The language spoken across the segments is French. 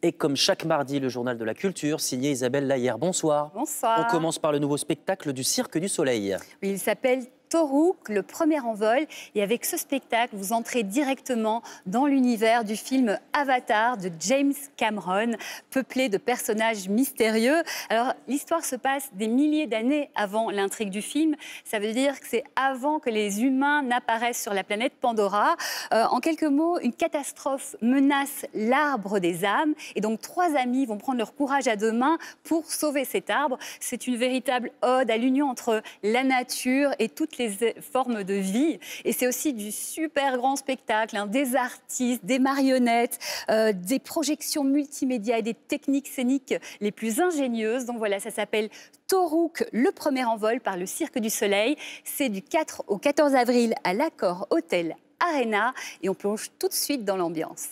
Et comme chaque mardi, le journal de la culture, signé Isabelle Lahière. Bonsoir. Bonsoir. On commence par le nouveau spectacle du Cirque du Soleil. Oui, il s'appelle Toruk, le premier en vol. Et avec ce spectacle, vous entrez directement dans l'univers du film Avatar de James Cameron, peuplé de personnages mystérieux. Alors, l'histoire se passe des milliers d'années avant l'intrigue du film. Ça veut dire que c'est avant que les humains n'apparaissent sur la planète Pandora. En quelques mots, une catastrophe menace l'arbre des âmes. Et donc, 3 amis vont prendre leur courage à 2 mains pour sauver cet arbre. C'est une véritable ode à l'union entre la nature et toutes les formes de vie. Et c'est aussi du super grand spectacle, hein, des artistes, des marionnettes, des projections multimédia et des techniques scéniques les plus ingénieuses. Donc voilà, ça s'appelle Toruk, le premier en vol par le Cirque du Soleil. C'est du 4 au 14 avril à l'Accor Hotel Arena. Et on plonge tout de suite dans l'ambiance.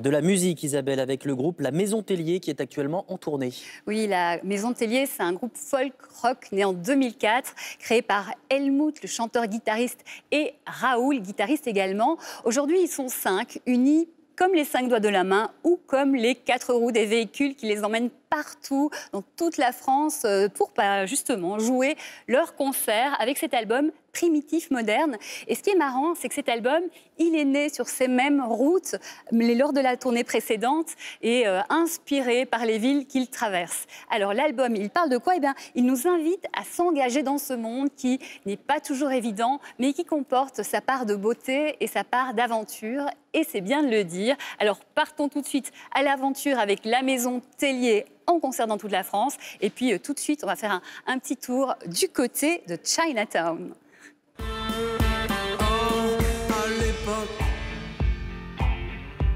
De la musique, Isabelle, avec le groupe La Maison Tellier qui est actuellement en tournée. Oui, la Maison Tellier, c'est un groupe folk-rock né en 2004, créé par Helmut, le chanteur-guitariste, et Raoul, guitariste également. Aujourd'hui, ils sont 5, unis comme les 5 doigts de la main ou comme les 4 roues des véhicules qui les emmènent partout, dans toute la France, pour justement jouer leurs concerts avec cet album primitif, moderne. Et ce qui est marrant, c'est que cet album, il est né sur ces mêmes routes, mais lors de la tournée précédente, et inspiré par les villes qu'il traverse. Alors l'album, il parle de quoi? Eh bien, il nous invite à s'engager dans ce monde qui n'est pas toujours évident, mais qui comporte sa part de beauté et sa part d'aventure. Et c'est bien de le dire. Alors partons tout de suite à l'aventure avec La Maison Tellier en concert dans toute la France. Et puis tout de suite, on va faire un petit tour du côté de Chinatown.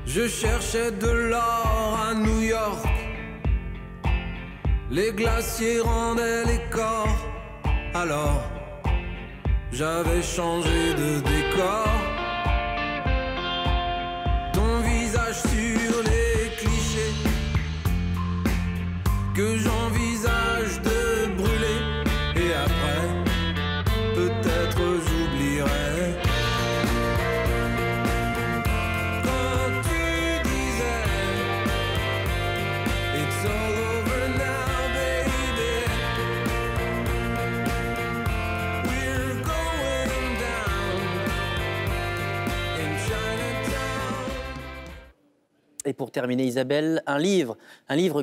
Je cherchais de l'or à New York. Les glaciers rendaient les corps. Alors, j'avais changé de décor. Ton visage sur les clichés que j'envisage de brûler. Et après, peut-être j'oublierai. Et pour terminer, Isabelle, un livre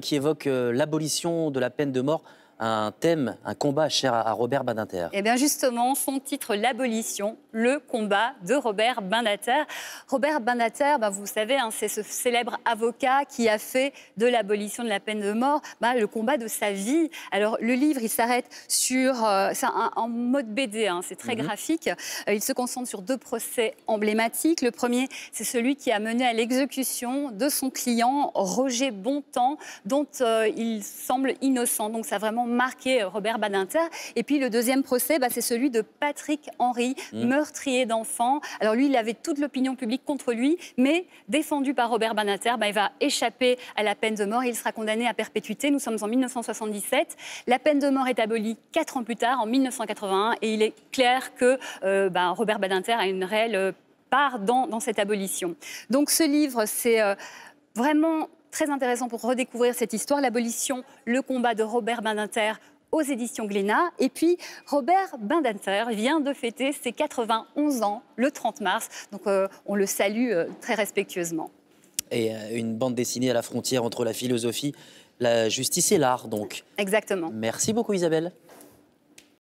qui évoque l'abolition de la peine de mort, un thème, un combat cher à Robert Badinter. Eh bien justement, son titre, L'abolition, le combat de Robert Badinter. Robert Badinter, vous savez, hein, c'est ce célèbre avocat qui a fait de l'abolition de la peine de mort le combat de sa vie. Alors le livre, il s'arrête sur, c'est en mode BD, hein, c'est très graphique. Il se concentre sur 2 procès emblématiques. Le premier, c'est celui qui a mené à l'exécution de son client, Roger Bontemps, dont il semble innocent. Donc ça a vraiment marqué Robert Badinter. Et puis le deuxième procès, c'est celui de Patrick Henry, meurtrier d'enfants. Alors lui, il avait toute l'opinion publique contre lui, mais défendu par Robert Badinter, il va échapper à la peine de mort et il sera condamné à perpétuité. Nous sommes en 1977. La peine de mort est abolie 4 ans plus tard, en 1981, et il est clair que Robert Badinter a une réelle part dans cette abolition. Donc ce livre, c'est vraiment très intéressant pour redécouvrir cette histoire, l'abolition, le combat de Robert Badinter aux éditions Glénat. Et puis, Robert Badinter vient de fêter ses 91 ans le 30 mars. Donc, on le salue très respectueusement. Et une bande dessinée à la frontière entre la philosophie La justice et l'art, donc. Exactement. Merci beaucoup, Isabelle.